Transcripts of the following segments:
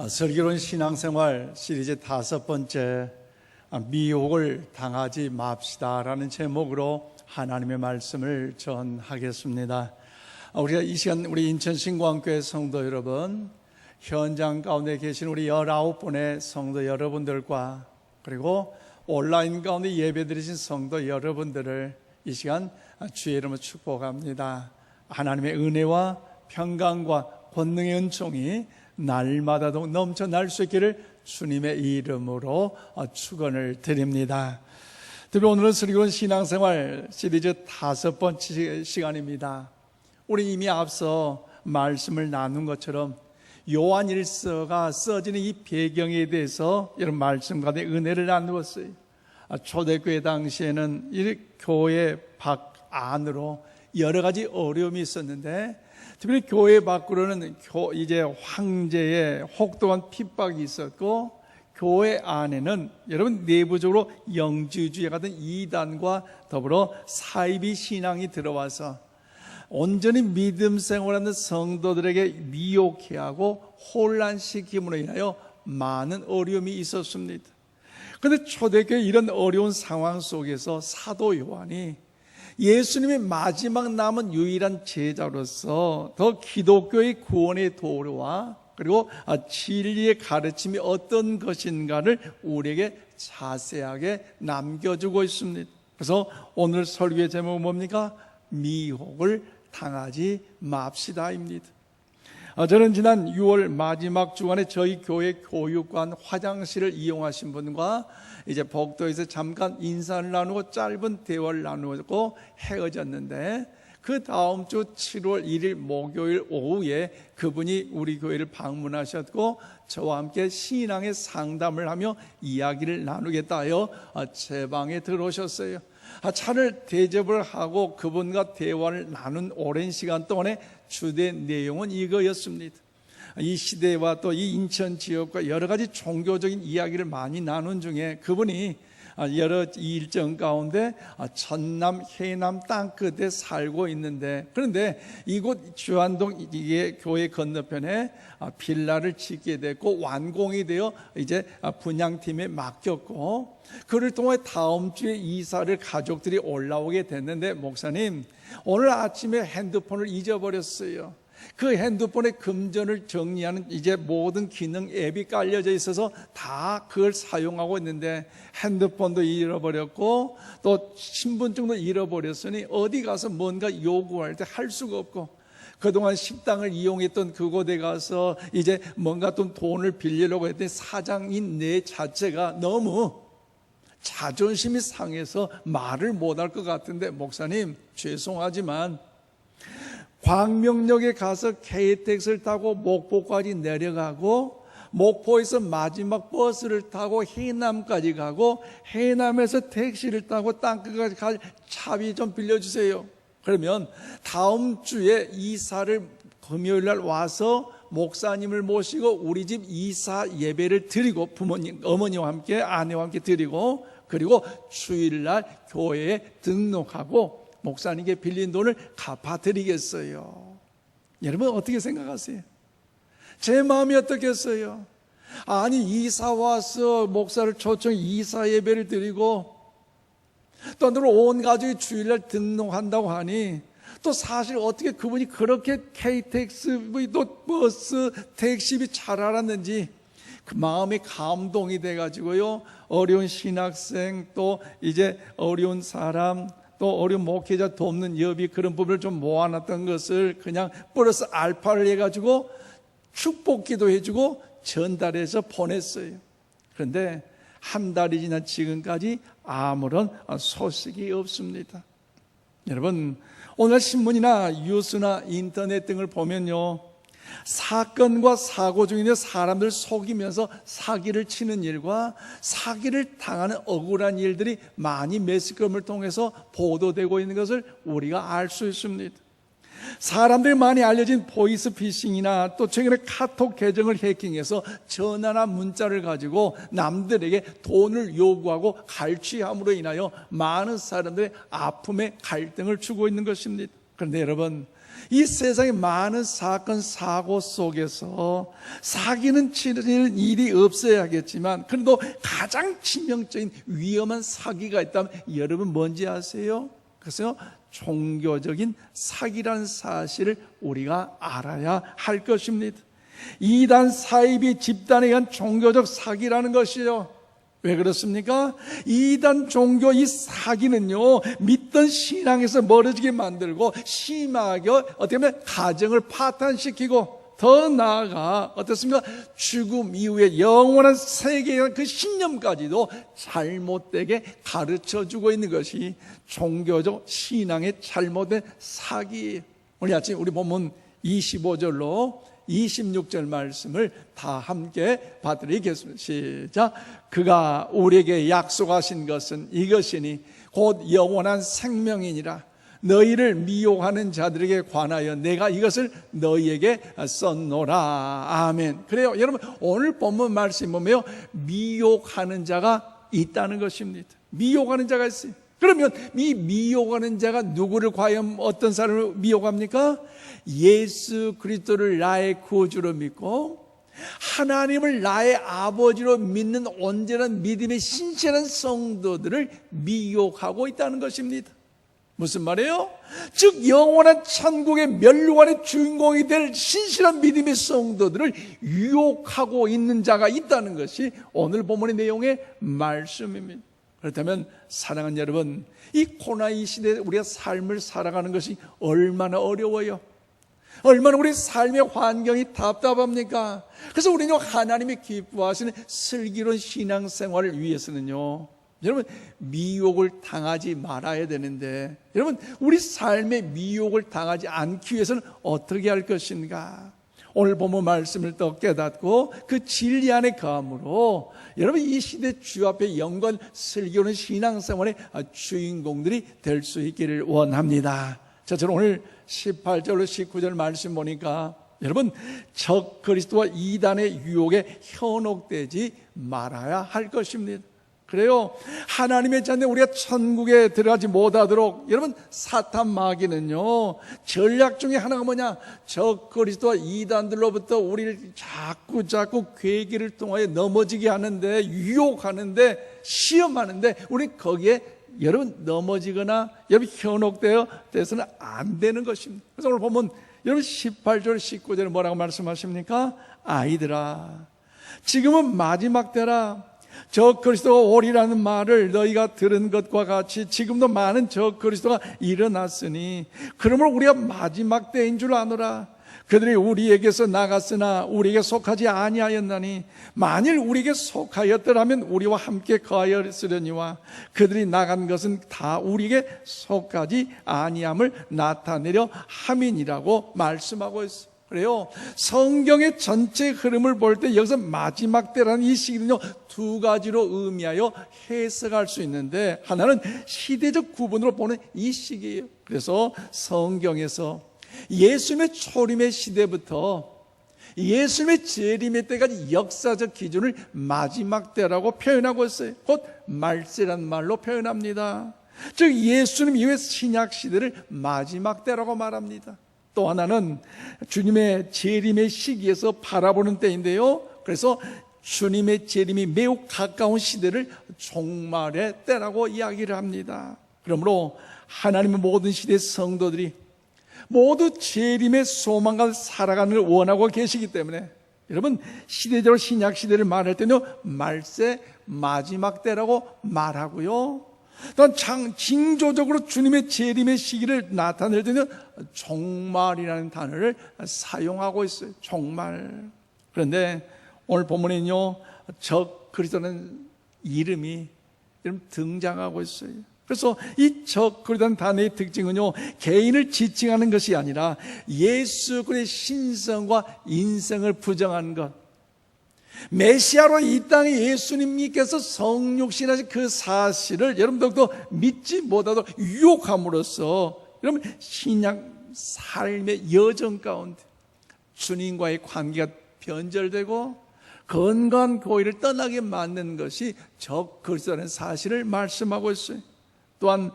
슬기로운 신앙생활 시리즈 5번째 미혹을 당하지 맙시다라는 제목으로 하나님의 말씀을 전하겠습니다. 우리가 이 시간 우리 인천 신광교회 성도 여러분, 현장 가운데 계신 우리 19분의 성도 여러분들과 그리고 온라인 가운데 예배드리신 성도 여러분들을 이 시간 주의 이름으로 축복합니다. 하나님의 은혜와 평강과 권능의 은총이 날마다도 넘쳐날 수 있기를 주님의 이름으로 축원을 드립니다. 특히 오늘은 슬기로운 신앙생활 시리즈 5번째 시간입니다. 우리 이미 앞서 말씀을 나눈 것처럼 요한일서가 써지는 이 배경에 대해서 이런 말씀 가운데 은혜를 나누었어요. 초대교회 당시에는 이 교회 밖 안으로 여러 가지 어려움이 있었는데, 특별히 교회 밖으로는 이제 황제의 혹독한 핍박이 있었고, 교회 안에는 여러분 내부적으로 영지주의 같은 이단과 더불어 사이비 신앙이 들어와서 온전히 믿음 생활하는 성도들에게 미혹해 하고 혼란시킴으로 인하여 많은 어려움이 있었습니다. 그런데 초대교회 이런 어려운 상황 속에서 사도 요한이 예수님의 마지막 남은 유일한 제자로서 더 기독교의 구원의 도로와 그리고 진리의 가르침이 어떤 것인가를 우리에게 자세하게 남겨주고 있습니다. 그래서 오늘 설교의 제목은 뭡니까? 미혹을 당하지 맙시다입니다. 저는 지난 6월 마지막 주간에 저희 교회 교육관 화장실을 이용하신 분과 이제 복도에서 잠깐 인사를 나누고 짧은 대화를 나누고 헤어졌는데, 그 다음 주 7월 1일 목요일 오후에 그분이 우리 교회를 방문하셨고 저와 함께 신앙의 상담을 하며 이야기를 나누겠다 하여 제 방에 들어오셨어요. 차를 대접을 하고 그분과 대화를 나눈 오랜 시간 동안에 주된 내용은 이거였습니다. 이 시대와 또 이 인천 지역과 여러 가지 종교적인 이야기를 많이 나눈 중에 그분이 여러 일정 가운데 전남 해남 땅끝에 살고 있는데, 그런데 이곳 주안동 이게 교회 건너편에 빌라를 짓게 됐고 완공이 되어 이제 분양팀에 맡겼고, 그를 통해 다음 주에 이사를 가족들이 올라오게 됐는데, 목사님 오늘 아침에 핸드폰을 잊어버렸어요. 그 핸드폰에 금전을 정리하는 이제 모든 기능 앱이 깔려져 있어서 다 그걸 사용하고 있는데 핸드폰도 잃어버렸고 또 신분증도 잃어버렸으니 어디 가서 뭔가 요구할 때 할 수가 없고, 그동안 식당을 이용했던 그곳에 가서 이제 뭔가 좀 돈을 빌리려고 했더니 사장인 내 자체가 너무 자존심이 상해서 말을 못할 것 같은데, 목사님 죄송하지만 광명역에 가서 KTX를 타고 목포까지 내려가고 목포에서 마지막 버스를 타고 해남까지 가고 해남에서 택시를 타고 땅끝까지 갈 차비 좀 빌려주세요. 그러면 다음 주에 이사를 금요일 날 와서 목사님을 모시고 우리 집 이사 예배를 드리고 부모님, 어머니와 함께 아내와 함께 드리고 그리고 주일날 교회에 등록하고 목사님께 빌린 돈을 갚아드리겠어요. 여러분 어떻게 생각하세요? 제 마음이 어떻겠어요? 아니 이사 와서 목사를 초청 이사 예배를 드리고 또 온 가족이 주일날 등록한다고 하니 또 사실 어떻게 그분이 그렇게 KTX 또 버스 택시비 잘 알았는지 그 마음이 감동이 돼가지고요, 어려운 신학생 또 이제 어려운 사람 또 어려운 목회자 돕는 여비 그런 부분을 좀 모아놨던 것을 그냥 플러스 알파를 해가지고 축복기도 해주고 전달해서 보냈어요. 그런데 한 달이 지난 지금까지 아무런 소식이 없습니다. 여러분 오늘 신문이나 뉴스나 인터넷 등을 보면요, 사건과 사고 중인데 사람들 속이면서 사기를 치는 일과 사기를 당하는 억울한 일들이 많이 매스컴을 통해서 보도되고 있는 것을 우리가 알 수 있습니다. 사람들이 많이 알려진 보이스피싱이나 또 최근에 카톡 계정을 해킹해서 전화나 문자를 가지고 남들에게 돈을 요구하고 갈취함으로 인하여 많은 사람들의 아픔에 갈등을 주고 있는 것입니다. 그런데 여러분 이 세상의 많은 사건, 사고 속에서 사기는 치는 일이 없어야겠지만 그래도 가장 치명적인 위험한 사기가 있다면 여러분 뭔지 아세요? 그래서 종교적인 사기라는 사실을 우리가 알아야 할 것입니다. 이단 사이비 집단에 의한 종교적 사기라는 것이요. 왜 그렇습니까? 이단 종교 이 사기는요, 믿던 신앙에서 멀어지게 만들고 심하게 어떻게 보면 가정을 파탄시키고 더 나아가 어떻습니까? 죽음 이후에 영원한 세계에 대한 그 신념까지도 잘못되게 가르쳐주고 있는 것이 종교적 신앙의 잘못된 사기예요. 오늘 아침 우리 본문 25절로 26절 말씀을 다 함께 받드리겠습니다. 시작. 그가 우리에게 약속하신 것은 이것이니 곧 영원한 생명이니라. 너희를 미혹하는 자들에게 관하여 내가 이것을 너희에게 썼노라. 아멘. 그래요. 여러분 오늘 본문 말씀 보면 미혹하는 자가 있다는 것입니다. 미혹하는 자가 있어요. 그러면 이 미혹하는 자가 누구를 과연 어떤 사람을 미혹합니까? 예수 그리스도를 나의 구주로 믿고 하나님을 나의 아버지로 믿는 온전한 믿음의 신실한 성도들을 미혹하고 있다는 것입니다. 무슨 말이에요? 즉 영원한 천국의 면류관의 주인공이 될 신실한 믿음의 성도들을 유혹하고 있는 자가 있다는 것이 오늘 본문의 내용의 말씀입니다. 그렇다면 사랑하는 여러분, 이 코로나2 시대에 우리가 삶을 살아가는 것이 얼마나 어려워요. 얼마나 우리 삶의 환경이 답답합니까? 그래서 우리는 하나님이 기뻐하시는 슬기로운 신앙생활을 위해서는요, 여러분 미혹을 당하지 말아야 되는데, 여러분 우리 삶의 미혹을 당하지 않기 위해서는 어떻게 할 것인가? 오늘 본문 말씀을 또 깨닫고 그 진리 안에 거함으로 여러분 이 시대 주 앞에 영광 슬기로운 신앙생활의 주인공들이 될 수 있기를 원합니다. 자, 저는 오늘 18절로 19절 말씀 보니까 여러분 적 그리스도와 이단의 유혹에 현혹되지 말아야 할 것입니다. 그래요. 하나님의 자녀 우리가 천국에 들어가지 못하도록 여러분 사탄 마귀는요 전략 중에 하나가 뭐냐? 적 그리스도와 이단들로부터 우리를 자꾸 괴기를 통하여 넘어지게 하는데, 유혹하는데, 시험하는데 우리 거기에 여러분 넘어지거나 여러분 현혹되어 돼서는 안 되는 것입니다. 그래서 오늘 보면 여러분 18절 19절에 뭐라고 말씀하십니까? 아이들아 지금은 마지막 때라. 적 그리스도가 오리라는 말을 너희가 들은 것과 같이 지금도 많은 적 그리스도가 일어났으니 그러므로 우리가 마지막 때인 줄 아노라. 그들이 우리에게서 나갔으나 우리에게 속하지 아니하였나니 만일 우리에게 속하였더라면 우리와 함께 거하였으려니와 그들이 나간 것은 다 우리에게 속하지 아니함을 나타내려 함이니라고 말씀하고 있어요. 그래요. 성경의 전체 흐름을 볼 때 여기서 마지막 때라는 이 시기는요 두 가지로 의미하여 해석할 수 있는데, 하나는 시대적 구분으로 보는 이 시기예요. 그래서 성경에서 예수님의 초림의 시대부터 예수님의 재림의 때까지 역사적 기준을 마지막 때라고 표현하고 있어요. 곧 말세란 말로 표현합니다. 즉 예수님 이후의 신약 시대를 마지막 때라고 말합니다. 또 하나는 주님의 재림의 시기에서 바라보는 때인데요, 그래서 주님의 재림이 매우 가까운 시대를 종말의 때라고 이야기를 합니다. 그러므로 하나님의 모든 시대의 성도들이 모두 재림의 소망과 살아가는 걸 원하고 계시기 때문에 여러분 시대적으로 신약 시대를 말할 때는 말세 마지막 때라고 말하고요, 또한 징조적으로 주님의 재림의 시기를 나타낼 때는 종말이라는 단어를 사용하고 있어요. 종말. 그런데 오늘 본문에는요 적 그리스도라는 이름이 등장하고 있어요. 그래서 이 적 그리스도라는 단어의 특징은요 개인을 지칭하는 것이 아니라 예수 그리스도의 신성과 인성을 부정하는 것, 메시아로 이 땅에 예수님께서 성육신하신 그 사실을 여러분들도 믿지 못하도록 유혹함으로써 여러분 신약 삶의 여정 가운데 주님과의 관계가 변절되고 건강한 교회를 떠나게 만드는 것이 적 그리스도라는 사실을 말씀하고 있어요. 또한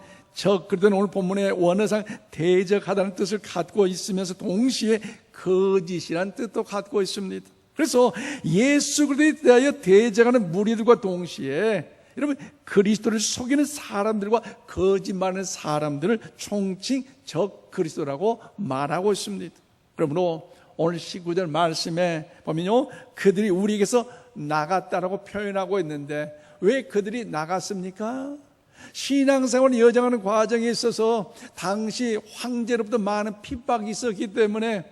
그들은 오늘 본문의 원어상 대적하다는 뜻을 갖고 있으면서 동시에 거짓이라는 뜻도 갖고 있습니다. 그래서 예수 그리스도에 대하여 대적하는 무리들과 동시에 여러분 그리스도를 속이는 사람들과 거짓말하는 사람들을 총칭 적 그리스도라고 말하고 있습니다. 그러므로 오늘 19절 말씀에 보면요, 그들이 우리에게서 나갔다라고 표현하고 있는데 왜 그들이 나갔습니까? 신앙생활을 여정하는 과정에 있어서 당시 황제로부터 많은 핍박이 있었기 때문에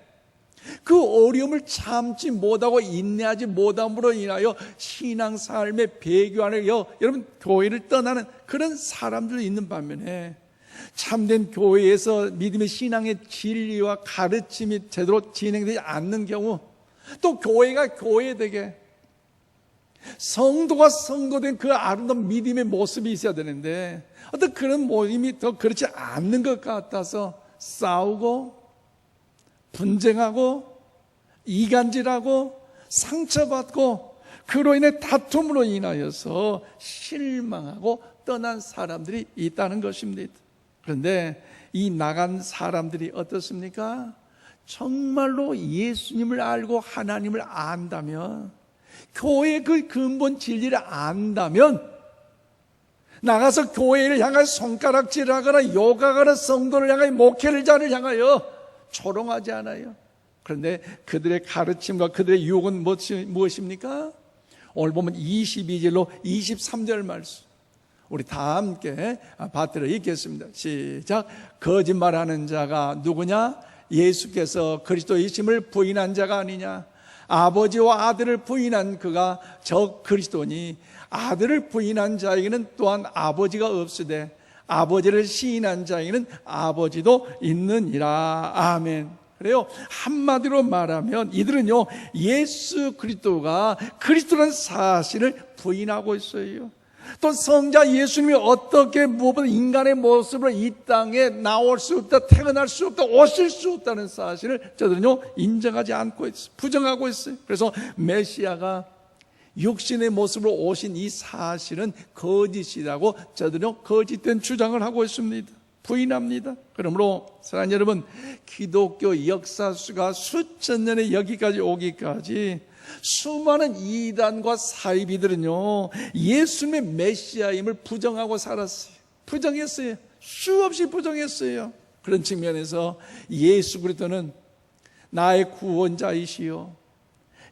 그 어려움을 참지 못하고 인내하지 못함으로 인하여 신앙삶의 배교 안에 여러분 교회를 떠나는 그런 사람들이 있는 반면에 참된 교회에서 믿음의 신앙의 진리와 가르침이 제대로 진행되지 않는 경우, 또 교회가 교회되게 성도가 성도된 그 아름다운 믿음의 모습이 있어야 되는데 어떤 그런 모임이 더 그렇지 않는 것 같아서 싸우고 분쟁하고 이간질하고 상처받고 그로 인해 다툼으로 인하여서 실망하고 떠난 사람들이 있다는 것입니다. 그런데 이 나간 사람들이 어떻습니까? 정말로 예수님을 알고 하나님을 안다면, 교회의 그 근본 진리를 안다면 나가서 교회를 향하여 손가락질하거나 욕하거나 성도를 향하여 목회를 자를 향하여 조롱하지 않아요. 그런데 그들의 가르침과 그들의 유혹은 무엇입니까? 오늘 보면 22절로 23절 말씀 우리 다 함께 받들어 읽겠습니다. 시작. 거짓말하는 자가 누구냐? 예수께서 그리스도이심을 부인한 자가 아니냐? 아버지와 아들을 부인한 그가 적 그리스도니 아들을 부인한 자에게는 또한 아버지가 없으되 아버지를 시인한 자에게는 아버지도 있느니라. 아멘. 그래요. 한마디로 말하면 이들은요, 예수 그리스도가 그리스도라는 사실을 부인하고 있어요. 또 성자 예수님이 어떻게 무엇보다 인간의 모습으로 이 땅에 나올 수 없다, 태어날 수 없다, 오실 수 없다는 사실을 저들은요 인정하지 않고 있어요. 부정하고 있어요. 그래서 메시아가 육신의 모습으로 오신 이 사실은 거짓이라고 저들은 거짓된 주장을 하고 있습니다. 부인합니다. 그러므로 사랑하는 여러분, 기독교 역사수가 수천 년에 여기까지 오기까지 수많은 이단과 사이비들은요 예수님의 메시아임을 부정하고 살았어요. 부정했어요. 수없이 부정했어요. 그런 측면에서 예수 그리스도는 나의 구원자이시요,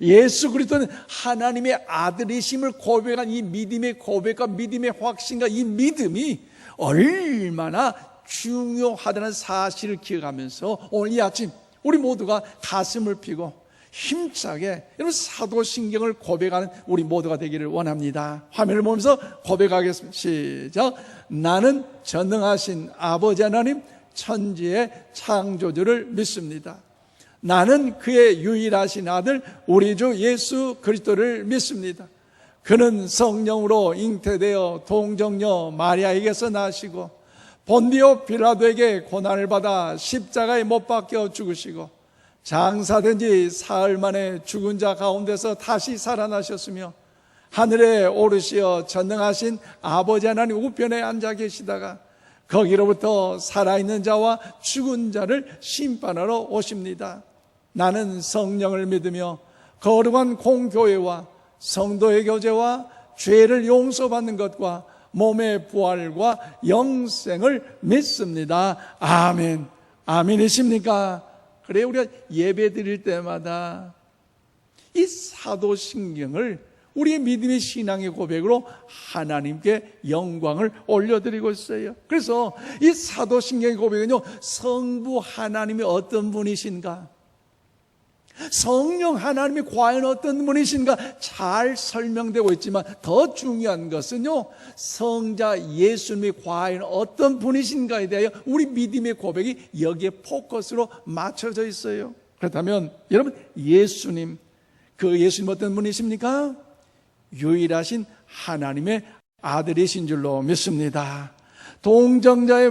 예수 그리스도는 하나님의 아들이심을 고백한 이 믿음의 고백과 믿음의 확신과 이 믿음이 얼마나 중요하다는 사실을 기억하면서 오늘 이 아침 우리 모두가 가슴을 펴고 힘차게 여러분 사도신경을 고백하는 우리 모두가 되기를 원합니다. 화면을 보면서 고백하겠습니다. 시작. 나는 전능하신 아버지 하나님 천지의 창조주를 믿습니다. 나는 그의 유일하신 아들 우리 주 예수 그리스도를 믿습니다. 그는 성령으로 잉태되어 동정녀 마리아에게서 나시고 본디오 빌라도에게 고난을 받아 십자가에 못 박혀 죽으시고 장사된 지 사흘 만에 죽은 자 가운데서 다시 살아나셨으며 하늘에 오르시어 전능하신 아버지 하나님 우편에 앉아 계시다가 거기로부터 살아있는 자와 죽은 자를 심판하러 오십니다. 나는 성령을 믿으며 거룩한 공교회와 성도의 교제와 죄를 용서받는 것과 몸의 부활과 영생을 믿습니다. 아멘. 아멘이십니까? 그래 우리가 예배 드릴 때마다 이 사도신경을 우리의 믿음의 신앙의 고백으로 하나님께 영광을 올려드리고 있어요. 그래서 이 사도신경의 고백은요, 성부 하나님이 어떤 분이신가, 성령 하나님이 과연 어떤 분이신가 잘 설명되고 있지만 더 중요한 것은요, 성자 예수님이 과연 어떤 분이신가에 대하여 우리 믿음의 고백이 여기에 포커스로 맞춰져 있어요. 그렇다면 여러분, 예수님, 그 예수님 어떤 분이십니까? 유일하신 하나님의 아들이신 줄로 믿습니다. 동정녀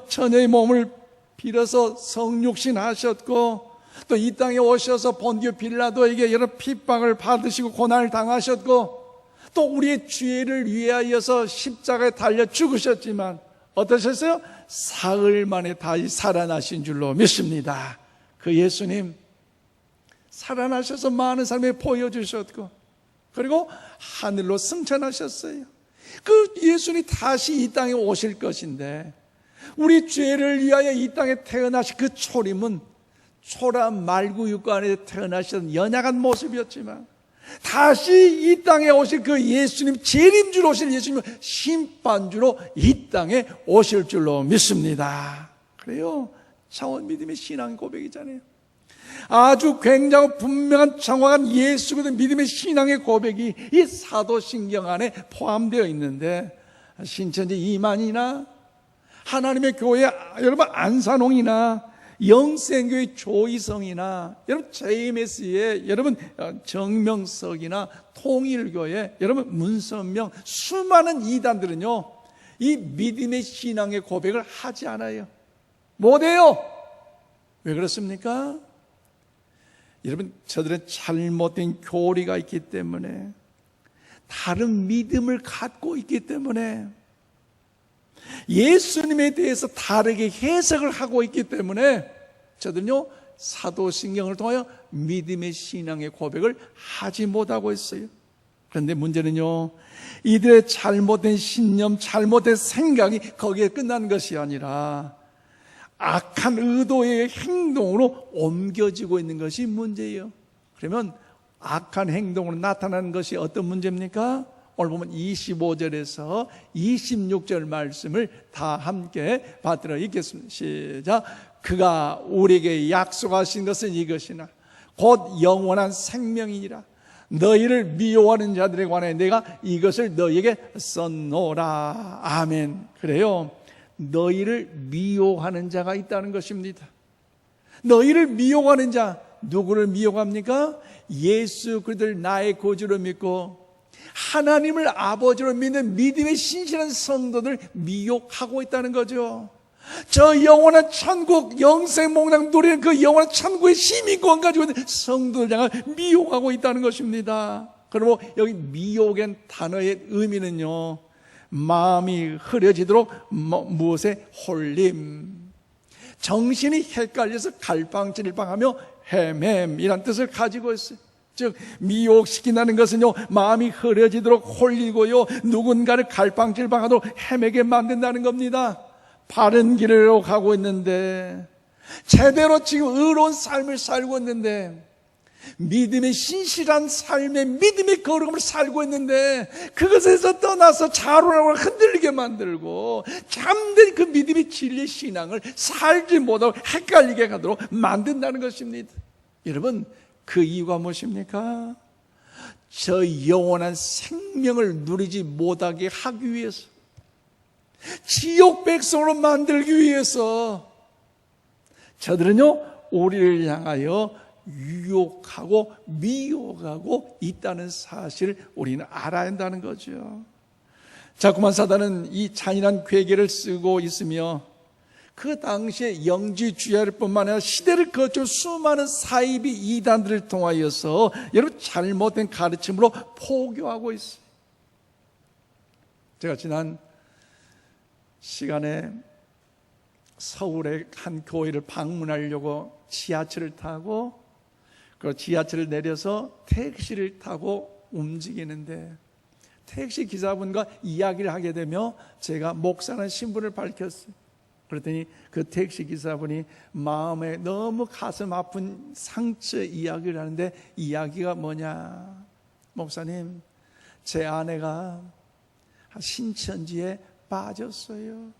처녀의 몸을 빌어서 성육신 하셨고 또 이 땅에 오셔서 본디오 빌라도에게 여러 핍박을 받으시고 고난을 당하셨고 또 우리의 죄를 위하여서 십자가에 달려 죽으셨지만 어떠셨어요? 사흘 만에 다시 살아나신 줄로 믿습니다. 그 예수님 살아나셔서 많은 사람에 보여주셨고, 그리고 하늘로 승천하셨어요. 그 예수님이 다시 이 땅에 오실 것인데, 우리 죄를 위하여 이 땅에 태어나신 그 초림은 초라 말구육구 안에 태어나신 연약한 모습이었지만, 다시 이 땅에 오실 그 예수님, 재림주로 오실 예수님은 심판주로 이 땅에 오실 줄로 믿습니다. 그래요. 차원 믿음의 신앙 고백이잖아요. 아주 굉장히 분명한 정확한 예수 그리스도 믿음의 신앙의 고백이 이 사도신경 안에 포함되어 있는데, 신천지 이만이나 하나님의 교회 여러분 안산홍이나 영생교회 조이성이나 여러분 JMS의 여러분 정명석이나 통일교회 여러분 문선명, 수많은 이단들은요 이 믿음의 신앙의 고백을 하지 않아요. 못해요. 왜 그렇습니까? 여러분, 저들은 잘못된 교리가 있기 때문에, 다른 믿음을 갖고 있기 때문에, 예수님에 대해서 다르게 해석을 하고 있기 때문에 저들은요 사도신경을 통하여 믿음의 신앙의 고백을 하지 못하고 있어요. 그런데 문제는요, 이들의 잘못된 신념, 잘못된 생각이 거기에 끝난 것이 아니라 악한 의도의 행동으로 옮겨지고 있는 것이 문제예요. 그러면 악한 행동으로 나타나는 것이 어떤 문제입니까? 오늘 보면 25절에서 26절 말씀을 다 함께 받들어 읽겠습니다. 시작. 그가 우리에게 약속하신 것은 이것이나 곧 영원한 생명이니라. 너희를 미워하는 자들에 관해 내가 이것을 너희에게 썼노라. 아멘. 그래요, 너희를 미워하는 자가 있다는 것입니다. 너희를 미워하는 자, 누구를 미워합니까? 예수 그리스도를 나의 구주로 믿고 하나님을 아버지로 믿는 믿음의 신실한 성도들 미혹하고 있다는 거죠. 저 영원한 천국, 영생몽랑 누리는 그 영원한 천국의 시민권 가지고 있는 성도들 향해 미혹하고 있다는 것입니다. 그리고 여기 미혹의 단어의 의미는요, 마음이 흐려지도록 무엇에 홀림, 정신이 헷갈려서 갈팡질팡하며 헤맴이란 뜻을 가지고 있어요. 즉 미혹시킨다는 것은요, 마음이 흐려지도록 홀리고요, 누군가를 갈팡질팡하도록 헤매게 만든다는 겁니다. 바른 길로 가고 있는데, 제대로 지금 의로운 삶을 살고 있는데, 믿음의 신실한 삶의 믿음의 거룩함을 살고 있는데, 그것에서 떠나서 자로라고 흔들리게 만들고 참된 그 믿음의 진리 신앙을 살지 못하고 헷갈리게 가도록 만든다는 것입니다. 여러분, 그 이유가 무엇입니까? 저 영원한 생명을 누리지 못하게 하기 위해서, 지옥 백성으로 만들기 위해서 저들은요 우리를 향하여 유혹하고 미혹하고 있다는 사실을 우리는 알아야 한다는 거죠. 자꾸만 사단은 이 잔인한 괴계를 쓰고 있으며, 그 당시에 영지주의할 뿐만 아니라 시대를 거쳐 수많은 사이비 이단들을 통하여서 여러분 잘못된 가르침으로 포교하고 있어요. 제가 지난 시간에 서울의 한 교회를 방문하려고 지하철을 타고, 그 지하철을 내려서 택시를 타고 움직이는데, 택시 기사분과 이야기를 하게 되며 제가 목사라는 신분을 밝혔어요. 그랬더니 그 택시 기사분이 마음에 너무 가슴 아픈 상처 이야기를 하는데, 이야기가 뭐냐, 목사님, 제 아내가 신천지에 빠졌어요.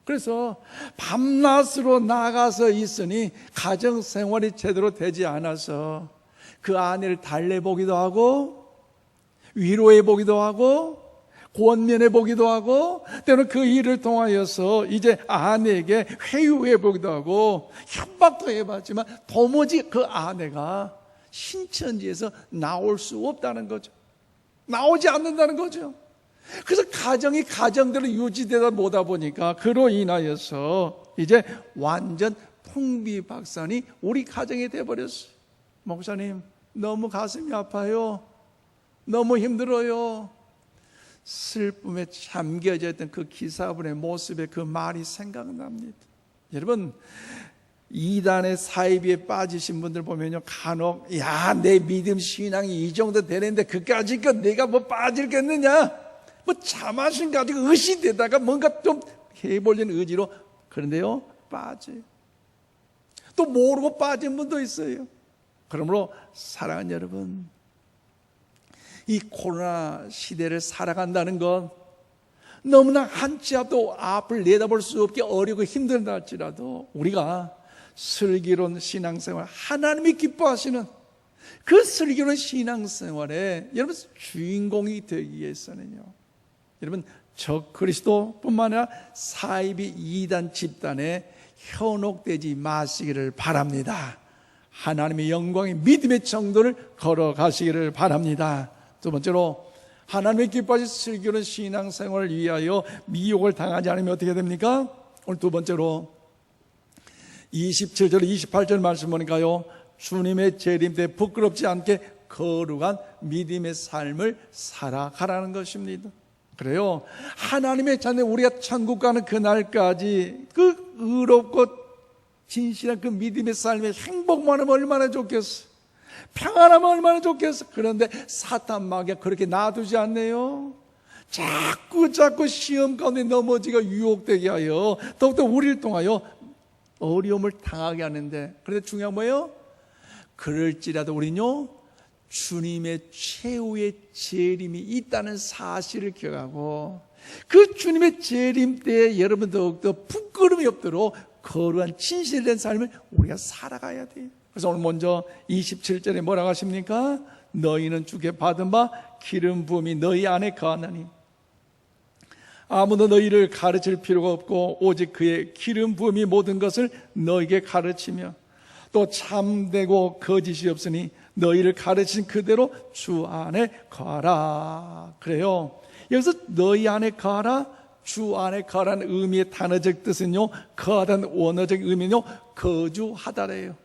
그래서 밤낮으로 나가서 있으니 가정생활이 제대로 되지 않아서 그 아내를 달래보기도 하고 위로해보기도 하고 권면해보기도 하고, 때로는 그 일을 통하여서 이제 아내에게 회유해보기도 하고 협박도 해봤지만 도무지 그 아내가 신천지에서 나올 수 없다는 거죠. 나오지 않는다는 거죠. 그래서 가정이 가정대로 유지되다 못하 보니까 그로 인하여서 이제 완전 풍비박산이 우리 가정이 돼버렸어요. 목사님, 너무 가슴이 아파요. 너무 힘들어요. 슬픔에 잠겨져 있던 그 기사분의 모습에 그 말이 생각납니다. 여러분, 이단의 사이비에 빠지신 분들 보면요, 간혹 내 믿음 신앙이 이 정도 되는데 그까짓 거 내가 뭐 빠질겠느냐, 뭐 자만심 가지고 의심되다가 뭔가 좀 해보려는 의지로, 그런데요 빠져요. 또 모르고 빠진 분도 있어요. 그러므로 사랑하는 여러분, 이 코로나 시대를 살아간다는 건 너무나 한 치 앞도 앞을 내다볼 수 없게 어렵고 힘들다 할지라도 우리가 슬기로운 신앙생활, 하나님이 기뻐하시는 그 슬기로운 신앙생활에 여러분 주인공이 되기 위해서는요, 여러분 적 그리스도뿐만 아니라 사이비 이단 집단에 현혹되지 마시기를 바랍니다. 하나님의 영광의 믿음의 정도를 걸어가시기를 바랍니다. 두 번째로, 하나님의 기뻐하신 슬기로운 신앙생활을 위하여 미혹을 당하지 않으면 어떻게 됩니까? 오늘 두 번째로 27절 28절 말씀 보니까요, 주님의 재림 때 부끄럽지 않게 거룩한 믿음의 삶을 살아가라는 것입니다. 그래요, 하나님의 자녀 우리가 천국 가는 그날까지 그 의롭고 진실한 그 믿음의 삶에 행복만 하면 얼마나 좋겠어, 평안하면 얼마나 좋겠어. 그런데 사탄 마귀가 그렇게 놔두지 않네요. 자꾸 시험 가운데 넘어지가 유혹되게 하여 더욱더 우리를 통하여 어려움을 당하게 하는데, 그런데 중요한 뭐예요? 그럴지라도 우리는요, 주님의 최후의 재림이 있다는 사실을 기억하고 그 주님의 재림 때에 여러분 더욱더 부끄러움이 없도록 거룩한 진실된 삶을 우리가 살아가야 돼요. 그래서 오늘 먼저 27절에 뭐라고 하십니까? 너희는 주께 받은 바 기름 부음이 너희 안에 거하나니 아무도 너희를 가르칠 필요가 없고 오직 그의 기름 부음이 모든 것을 너희에게 가르치며 또 참되고 거짓이 없으니 너희를 가르친 그대로 주 안에 거하라. 그래요, 여기서 너희 안에 거하라, 주 안에 거하라는 의미의 단어적 뜻은요, 거하다는 원어적 의미는요, 거주하다래요.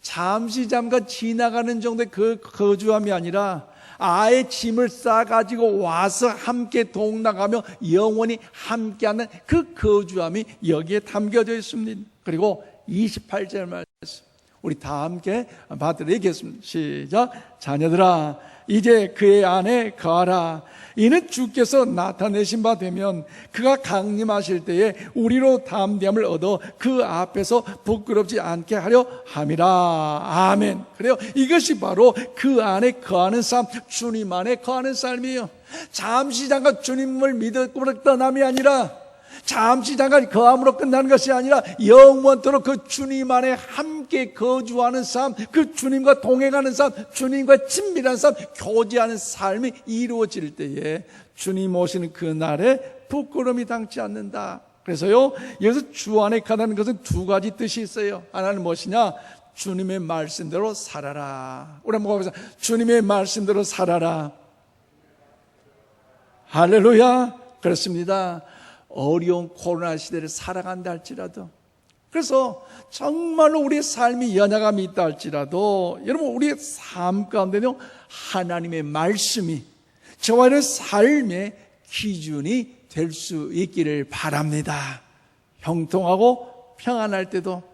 잠깐 지나가는 정도의 그 거주함이 아니라 아예 짐을 싸가지고 와서 함께 동락하며 영원히 함께하는 그 거주함이 여기에 담겨져 있습니다. 그리고 28절 말씀 우리 다 함께 받들어야겠습니다. 시작. 자녀들아 이제 그의 안에 거하라. 이는 주께서 나타내신 바 되면 그가 강림하실 때에 우리로 담대함을 얻어 그 앞에서 부끄럽지 않게 하려 함이라. 아멘. 그래요, 이것이 바로 그 안에 거하는 삶, 주님 안에 거하는 삶이에요. 잠시 잠깐 주님을 믿고 떠남이 아니라, 잠시 잠깐 거함으로 끝나는 것이 아니라 영원토록 그 주님 안에 함께 거주하는 삶, 그 주님과 동행하는 삶, 주님과 친밀한 삶, 교제하는 삶이 이루어질 때에 주님 오시는 그날에 부끄러움이 당치 않는다. 그래서요, 여기서 주 안에 가다는 것은 두 가지 뜻이 있어요. 하나는 무엇이냐? 주님의 말씀대로 살아라. 우리 한번 가보자. 주님의 말씀대로 살아라. 할렐루야. 그렇습니다. 어려운 코로나 시대를 살아간다 할지라도, 그래서 정말로 우리의 삶이 연약함이 있다 할지라도 여러분 우리의 삶 가운데는 하나님의 말씀이 저와 여러분의 삶의 기준이 될 수 있기를 바랍니다. 형통하고 평안할 때도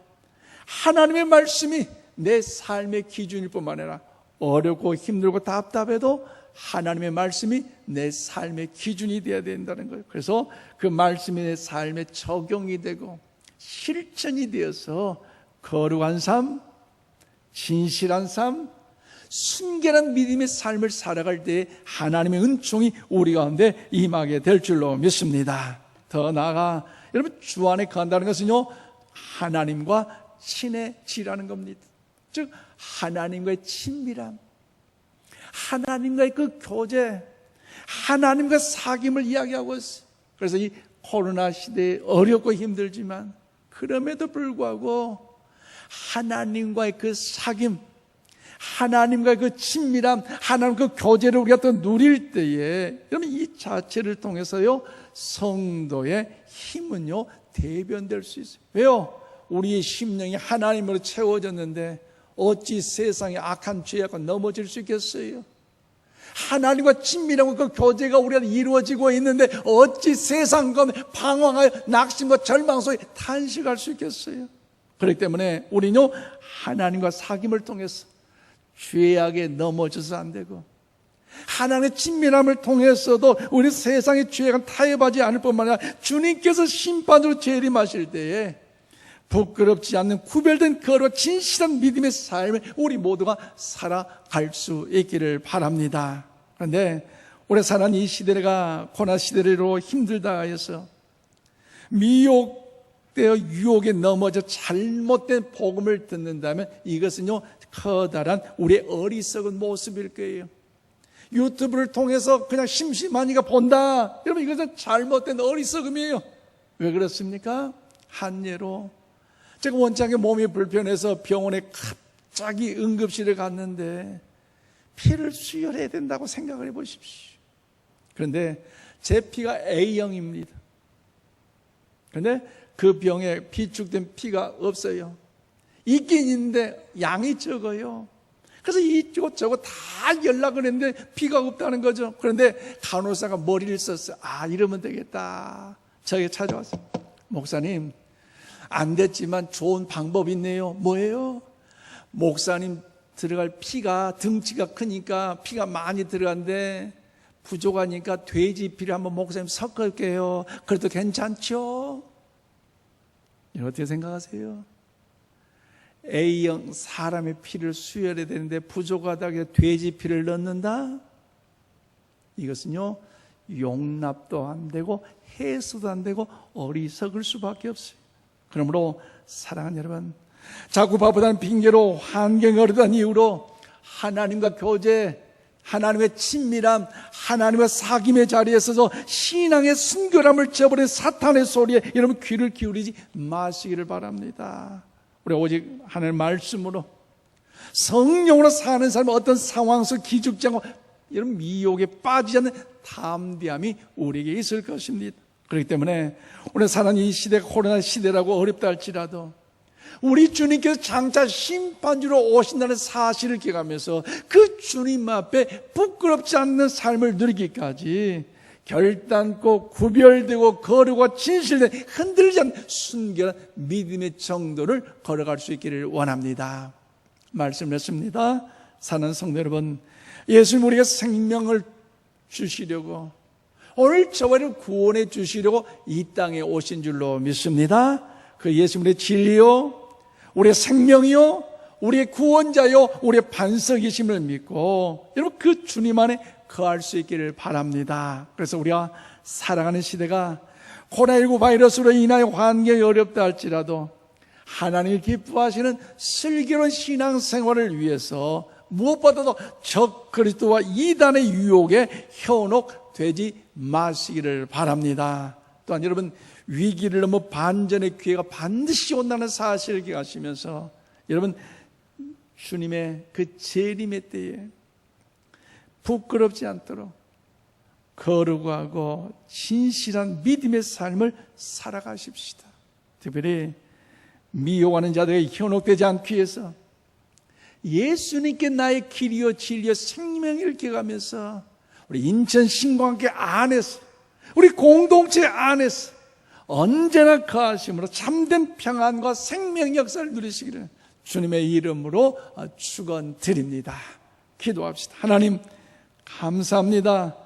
하나님의 말씀이 내 삶의 기준일 뿐만 아니라 어렵고 힘들고 답답해도 하나님의 말씀이 내 삶의 기준이 되어야 된다는 거예요. 그래서 그 말씀이 내 삶에 적용이 되고 실천이 되어서 거룩한 삶, 진실한 삶, 순결한 믿음의 삶을 살아갈 때 하나님의 은총이 우리 가운데 임하게 될 줄로 믿습니다. 더 나아가 여러분 주 안에 거한다는 것은요, 하나님과 친해지라는 겁니다. 즉 하나님과의 친밀함, 하나님과의 그 교제, 하나님과 사귐을 이야기하고 있어요. 그래서 이 코로나 시대에 어렵고 힘들지만 그럼에도 불구하고 하나님과의 그 사귐, 하나님과의 그 친밀함, 하나님 그 교제를 우리가 또 누릴 때에 여러분 이 자체를 통해서요 성도의 힘은요 대변될 수 있어요. 왜요? 우리의 심령이 하나님으로 채워졌는데 어찌 세상에 악한 죄악과 넘어질 수 있겠어요? 하나님과 친밀한 그 교제가 우리가 이루어지고 있는데 어찌 세상 가운데 방황하여 낙심과 절망 속에 탄식할 수 있겠어요? 그렇기 때문에 우리는요, 하나님과 사귐을 통해서 죄악에 넘어져서 안 되고, 하나님의 친밀함을 통해서도 우리 세상의 죄악은 타협하지 않을 뿐만 아니라 주님께서 심판으로 재림하실 때에 부끄럽지 않는 구별된 거룩과 진실한 믿음의 삶을 우리 모두가 살아갈 수 있기를 바랍니다. 그런데 우리 사는 이 시대가 고난 시대로 힘들다 해서 미혹되어 유혹에 넘어져 잘못된 복음을 듣는다면 이것은요, 커다란 우리의 어리석은 모습일 거예요. 유튜브를 통해서 그냥 심심하니까 본다, 여러분, 이것은 잘못된 어리석음이에요. 왜 그렇습니까? 한 예로, 제가 원장의 몸이 불편해서 병원에 갑자기 응급실에 갔는데 피를 수혈해야 된다고 생각을 해보십시오. 그런데 제 피가 A형입니다. 그런데 그 병에 비축된 피가 없어요. 있긴 있는데 양이 적어요. 그래서 이쪽저쪽 다 연락을 했는데 피가 없다는 거죠. 그런데 간호사가 머리를 썼어요. 아, 이러면 되겠다. 저에게 찾아왔어요. 목사님, 안 됐지만 좋은 방법이 있네요. 뭐예요? 목사님 들어갈 피가, 덩치가 크니까 피가 많이 들어간데 부족하니까 돼지 피를 한번 목사님 섞을게요. 그래도 괜찮죠? 이거 어떻게 생각하세요? A형 사람의 피를 수혈해야 되는데 부족하다고 돼지 피를 넣는다? 이것은요, 용납도 안 되고 해소도 안 되고 어리석을 수밖에 없어요. 그러므로 사랑하는 여러분, 자꾸 바쁘다는 핑계로 환경이 어렵다는 이유로 하나님과 교제, 하나님의 친밀함, 하나님과 사귐의 자리에 서서 신앙의 순결함을 저버린 사탄의 소리에 여러분 귀를 기울이지 마시기를 바랍니다. 우리 오직 하나님의 말씀으로 성령으로 사는 삶은 어떤 상황 속 기죽지 않고 여러분 미혹에 빠지지 않는 담대함이 우리에게 있을 것입니다. 그렇기 때문에 오늘 사는 이 시대가 코로나 시대라고 어렵다 할지라도 우리 주님께서 장차 심판주로 오신다는 사실을 기억하면서 그 주님 앞에 부끄럽지 않는 삶을 누리기까지 결단코 구별되고 거룩과 진실된 흔들리지 않는 순결한 믿음의 정도를 걸어갈 수 있기를 원합니다. 말씀을 했습니다. 사는 성도 여러분, 예수님 우리가 생명을 주시려고, 오늘 저와를 구원해 주시려고 이 땅에 오신 줄로 믿습니다. 그 예수님 우리의 진리요, 우리의 생명이요, 우리의 구원자요, 우리의 반석이심을 믿고 여러분 그 주님 안에 거할 수 있기를 바랍니다. 그래서 우리가 살아가는 시대가 코로나19 바이러스로 인하여 환경이 어렵다 할지라도 하나님이 기뻐하시는 슬기로운 신앙생활을 위해서 무엇보다도 적 그리스도와 이단의 유혹에 현혹되지 마시기를 바랍니다. 또한 여러분, 위기를 넘어 반전의 기회가 반드시 온다는 사실을 기억하시면서 여러분 주님의 그 재림의 때에 부끄럽지 않도록 거룩하고 진실한 믿음의 삶을 살아가십시다. 특별히 미혹하는 자들에게 현혹되지 않기 위해서 예수님께 나의 길이요 진리요 생명을 기억하면서 우리 인천 신광교회 안에서, 우리 공동체 안에서 언제나 거하심으로 참된 평안과 생명 역사를 누리시기를 주님의 이름으로 축원드립니다. 기도합시다. 하나님 감사합니다.